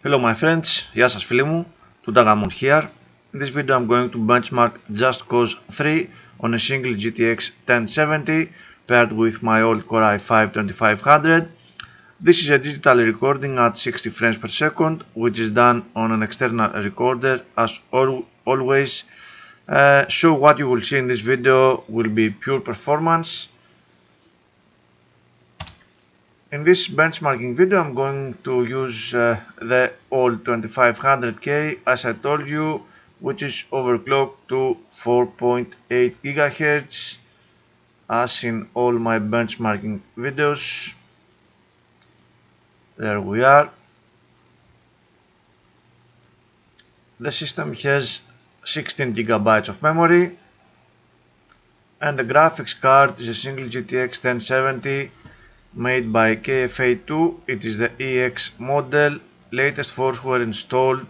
Hello my friends, γεια σας φίλοι μου, του Dagamon here. In this video I'm going to benchmark Just Cause 3 on a single GTX 1070 paired with my old Core i5 2500. This is a digital recording at 60 frames per second, which is done on an external recorder as always. So what you will see in this video will be pure performance. In this benchmarking video I'm going to use the old 2500K as I told you, which is overclocked to 4.8 GHz as in all my benchmarking videos. There we are. The system has 16 GB of memory and the graphics card is a single GTX 1070 made by KFA2. It is the EX model, latest force were installed,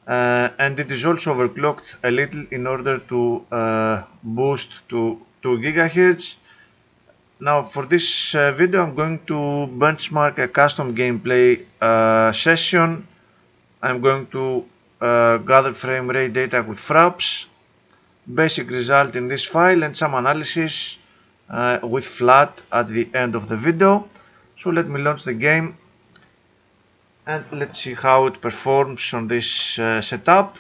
and it is also overclocked a little in order to boost to 2 GHz. Now for this video I'm going to benchmark a custom gameplay session. I'm going to gather frame rate data with fraps, basic result in this file, and some analysis with flat at the end of the video. So let me launch the game and let's see how it performs on this setup.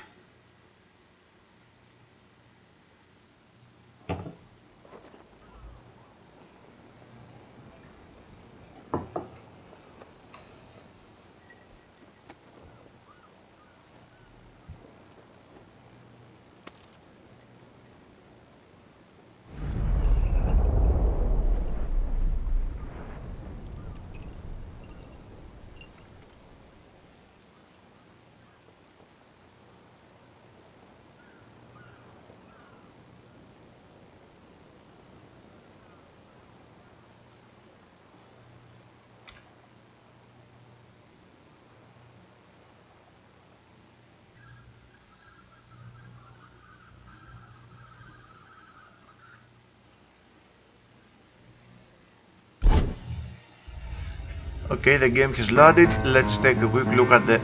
Okay, the game has loaded. Let's take a quick look at the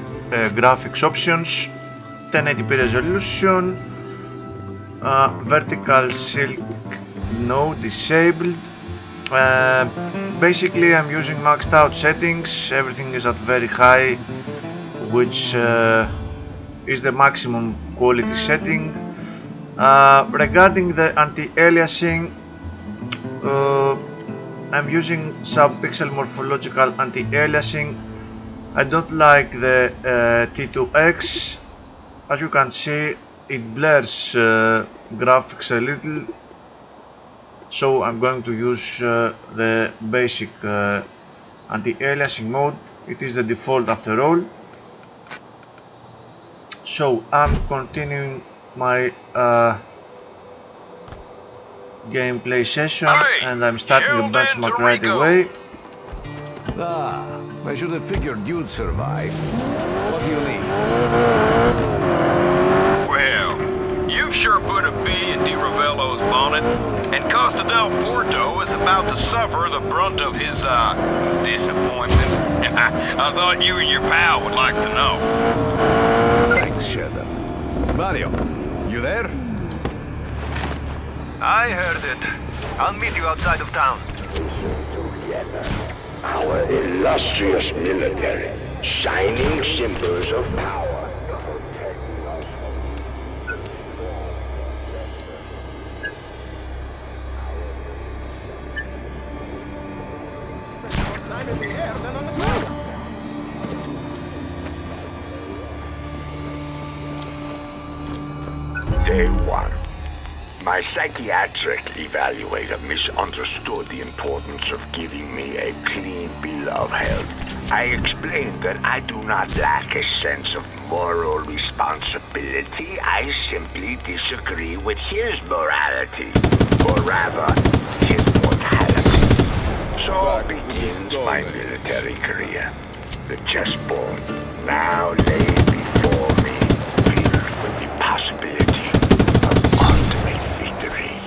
graphics options. 1080p resolution, vertical silk no disabled. Basically I'm using maxed out settings, everything is at very high, which is the maximum quality setting. Regarding the anti-aliasing, I'm using sub-pixel morphological anti-aliasing. I don't like the T2X. As you can see, it blurs graphics a little, so I'm going to use the basic anti-aliasing mode. It is the default after all. So I'm continuing my gameplay session, and I'm starting the benchmark right away. I should have figured you'd survive. What do you need? Well, you've sure put a bee in Di Ravello's bonnet, and Costa del Porto is about to suffer the brunt of his, disappointment. I thought you and your pal would like to know. Thanks, Sheldon. Mario, you there? I heard it. I'll meet you outside of town. Together, our illustrious military, shining symbols of power. Day 1. My psychiatric evaluator misunderstood the importance of giving me a clean bill of health. I explained that I do not lack a sense of moral responsibility. I simply disagree with his morality, or rather, his mortality. So begins my military career. The chessboard now lay before me, filled with the possibility of ultimate victory.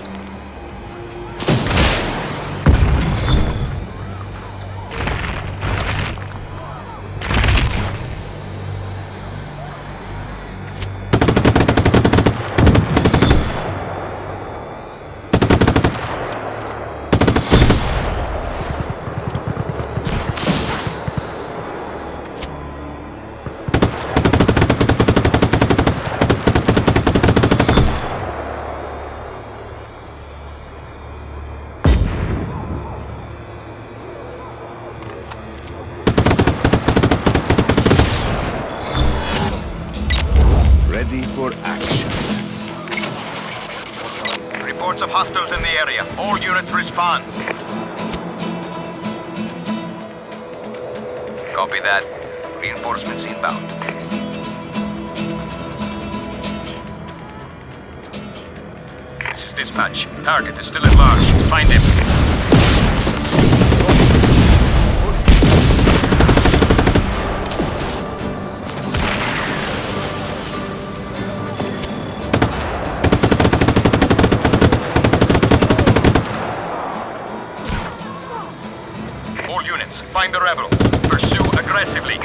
for action. Reports of hostiles in the area. All units respond. Copy that. Reinforcements inbound. This is dispatch. Target is still at large. Find him. All units, find the rebel. Pursue aggressively.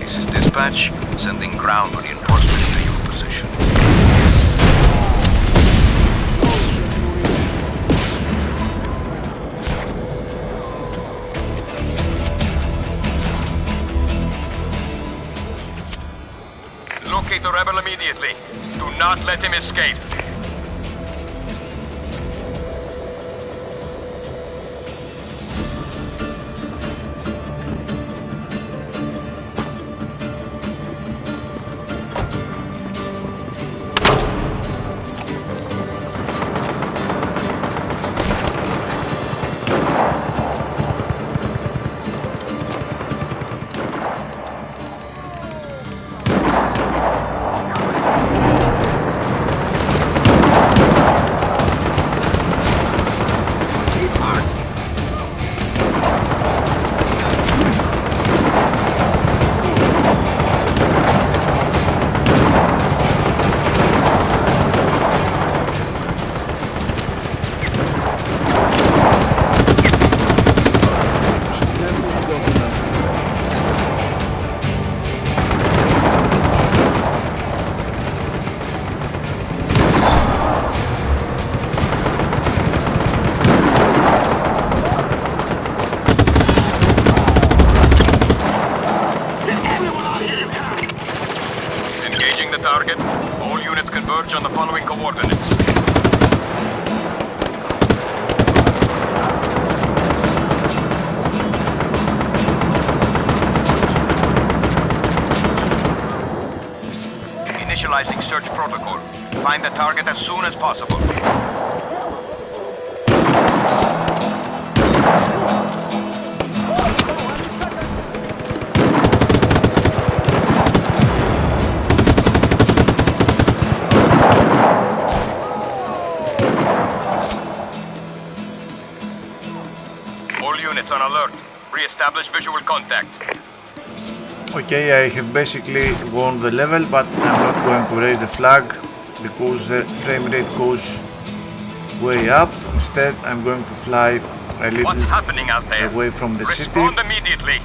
This is dispatch. Sending ground reinforcements to your position. Locate the rebel immediately. Do not let him escape. Target. All units converge on the following coordinates. Initializing search protocol. Find the target as soon as possible. On alert. Re-establish visual contact. Okay, I have basically won the level, but I'm not going to raise the flag because the frame rate goes way up. Instead, I'm going to fly a little What's happening out there? away from the city. Respond immediately.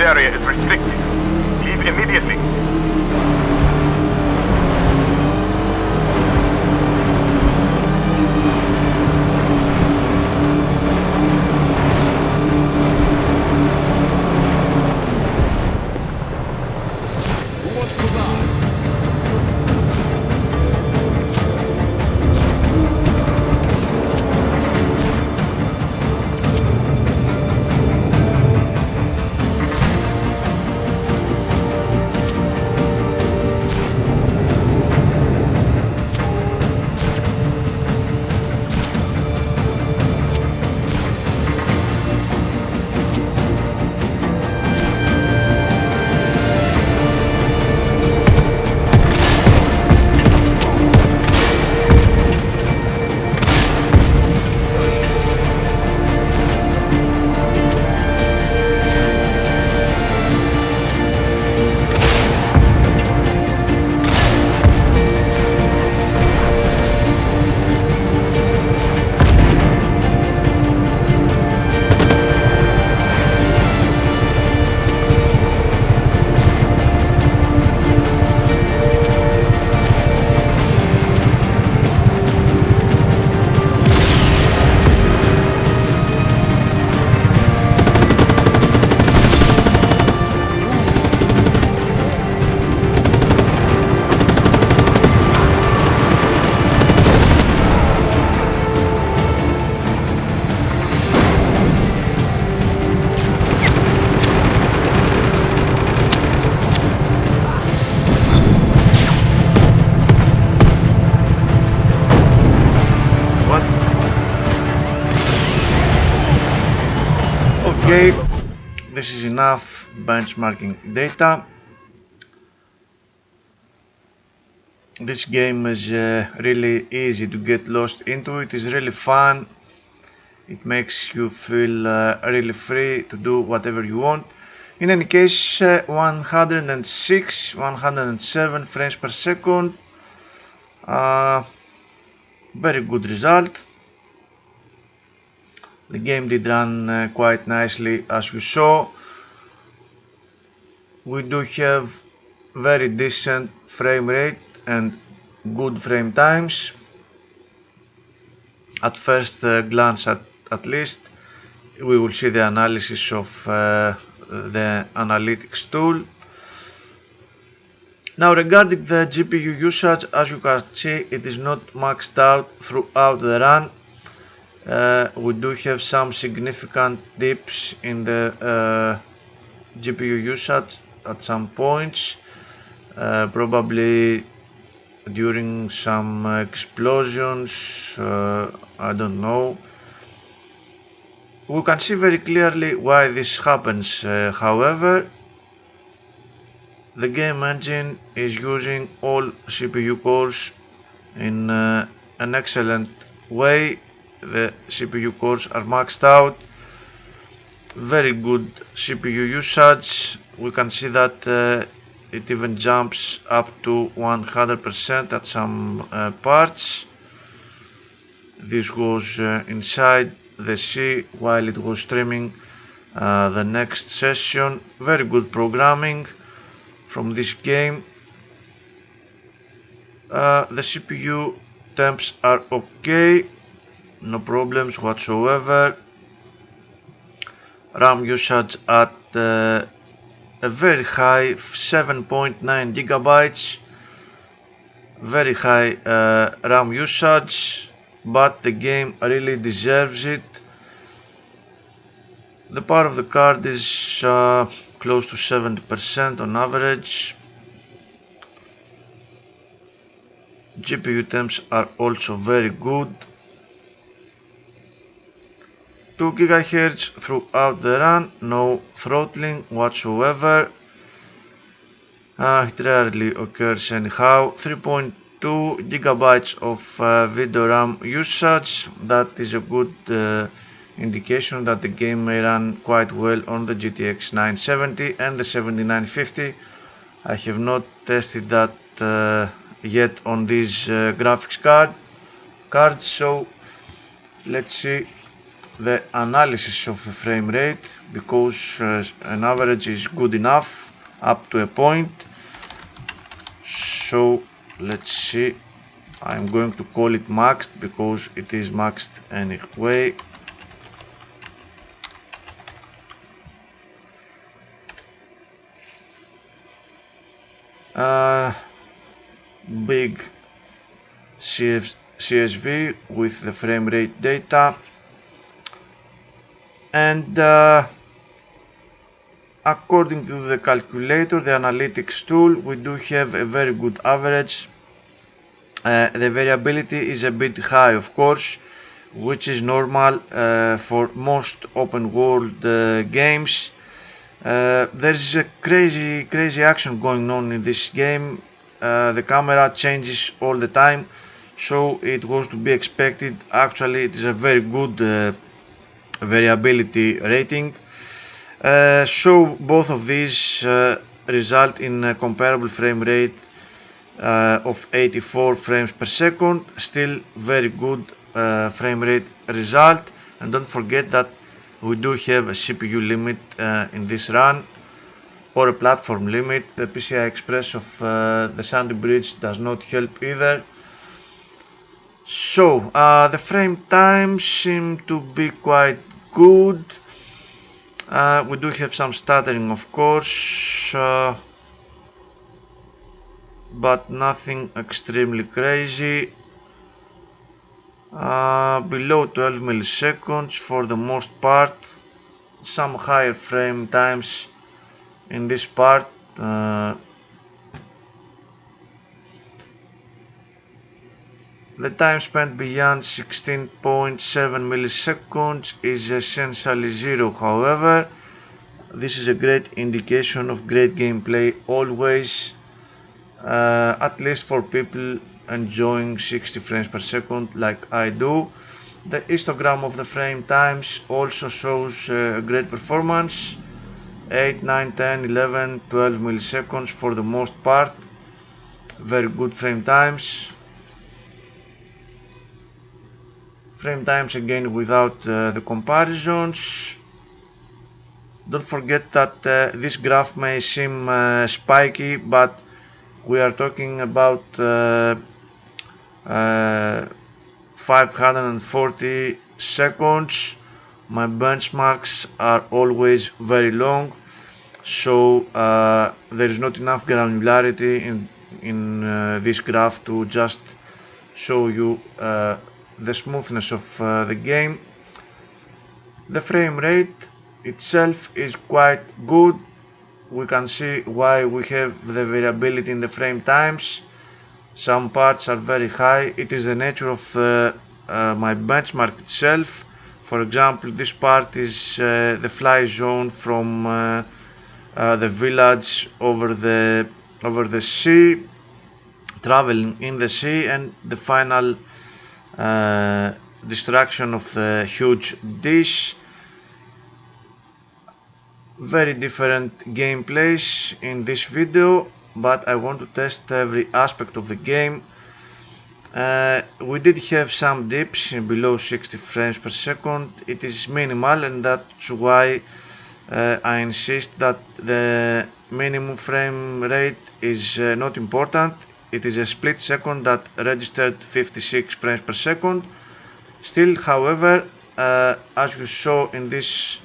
area is restricted. Leave immediately. Okay, this is enough benchmarking data. This game is really easy to get lost into. It is really fun. It makes you feel really free to do whatever you want. In any case, 106, 107 frames per second. Very good result. The game did run quite nicely, as you saw. We do have very decent frame rate and good frame times. At first glance at least, we will see the analysis of the analytics tool. Now regarding the GPU usage, as you can see, it is not maxed out throughout the run. We do have some significant dips in the GPU usage at some points, probably during some explosions, I don't know. We can see very clearly why this happens. However, the game engine is using all CPU cores in an excellent way. The CPU cores are maxed out. Very good CPU usage. We can see that it even jumps up to 100% at some parts. This was inside the sea while it was streaming the next session. Very good programming from this game. The CPU temps are okay, no problems whatsoever. RAM usage at a very high 7.9 gigabytes. Very high RAM usage, but the game really deserves it. The power of the card is close to 70% on average. GPU temps are also very good. 2 GHz throughout the run, no throttling whatsoever. It rarely occurs anyhow. 3.2 gigabytes of video RAM usage. That is a good indication that the game may run quite well on the GTX 970 and the 7950. I have not tested that yet on these graphics cards, so let's see the analysis of the frame rate, because an average is good enough up to a point. So let's see, I'm going to call it maxed because it is maxed anyway. Big CSV with the frame rate data, and according to the calculator, the analytics tool, we do have a very good average. The variability is a bit high, of course, which is normal for most open world games. There is a crazy action going on in this game. The camera changes all the time, so it was to be expected. Actually, it is a very good variability rating. So both of these result in a comparable frame rate of 84 frames per second. Still very good frame rate result. And don't forget that we do have a CPU limit in this run, or a platform limit. The PCI Express of the Sandy Bridge does not help either. So the frame times seem to be quite good. We do have some stuttering, of course, but nothing extremely crazy. Below 12 milliseconds for the most part. Some higher frame times in this part. The time spent beyond 16.7 milliseconds is essentially zero. However, this is a great indication of great gameplay always, at least for people enjoying 60 frames per second like I do. The histogram of the frame times also shows great performance, 8, 9, 10, 11, 12 milliseconds for the most part. Very good frame times. Frame times again without the comparisons. Don't forget that this graph may seem spiky, but we are talking about 540 seconds. My benchmarks are always very long, so there is not enough granularity in this graph to just show you the smoothness of the game. The frame rate itself is quite good. We can see why we have the variability in the frame times. Some parts are very high. It is the nature of my benchmark itself. For example, this part is the fly zone from the village over the sea, traveling in the sea, and the final destruction of the huge dish. Very different gameplays in this video, but I want to test every aspect of the game. We did have some dips below 60 frames per second. It is minimal, and that's why I insist that the minimum frame rate is not important. It is a split second that registered 56 frames per second. Still, however, as you saw in this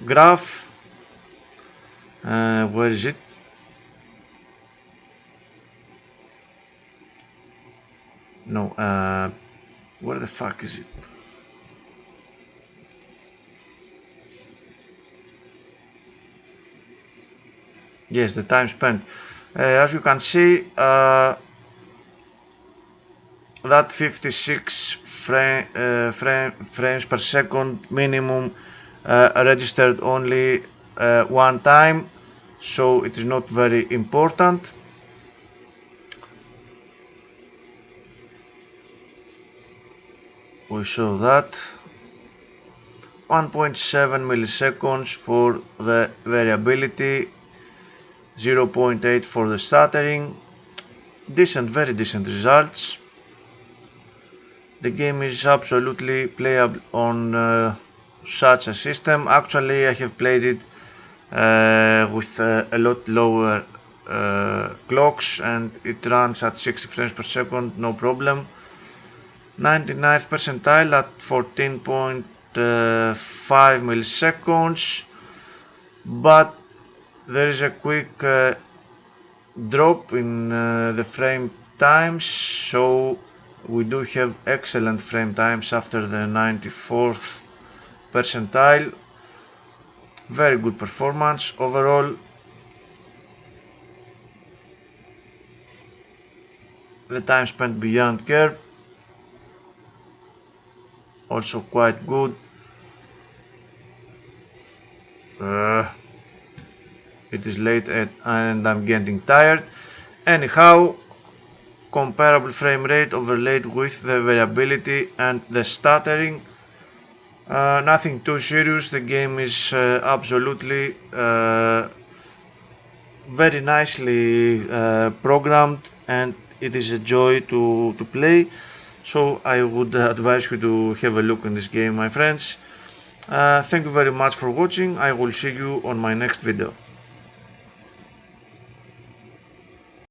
graph, where is it? No, where the fuck is it? Yes, the time spent. As you can see, that 56 frames per second minimum registered only one time, so it is not very important. We show that 1.7 milliseconds for the variability, 0.8 for the stuttering. Decent, very decent results. The game is absolutely playable on such a system. Actually, I have played it with a lot lower clocks, and it runs at 60 frames per second, no problem. 99th percentile at 14.5 milliseconds, but there is a quick drop in the frame times, so we do have excellent frame times after the 94th percentile. Very good performance overall. The time spent beyond curve, also quite good. It is late and I'm getting tired. Anyhow, comparable frame rate overlaid with the variability and the stuttering. Nothing too serious. The game is absolutely very nicely programmed, and it is a joy to play. So I would advise you to have a look in this game, my friends. Thank you very much for watching. I will see you on my next video.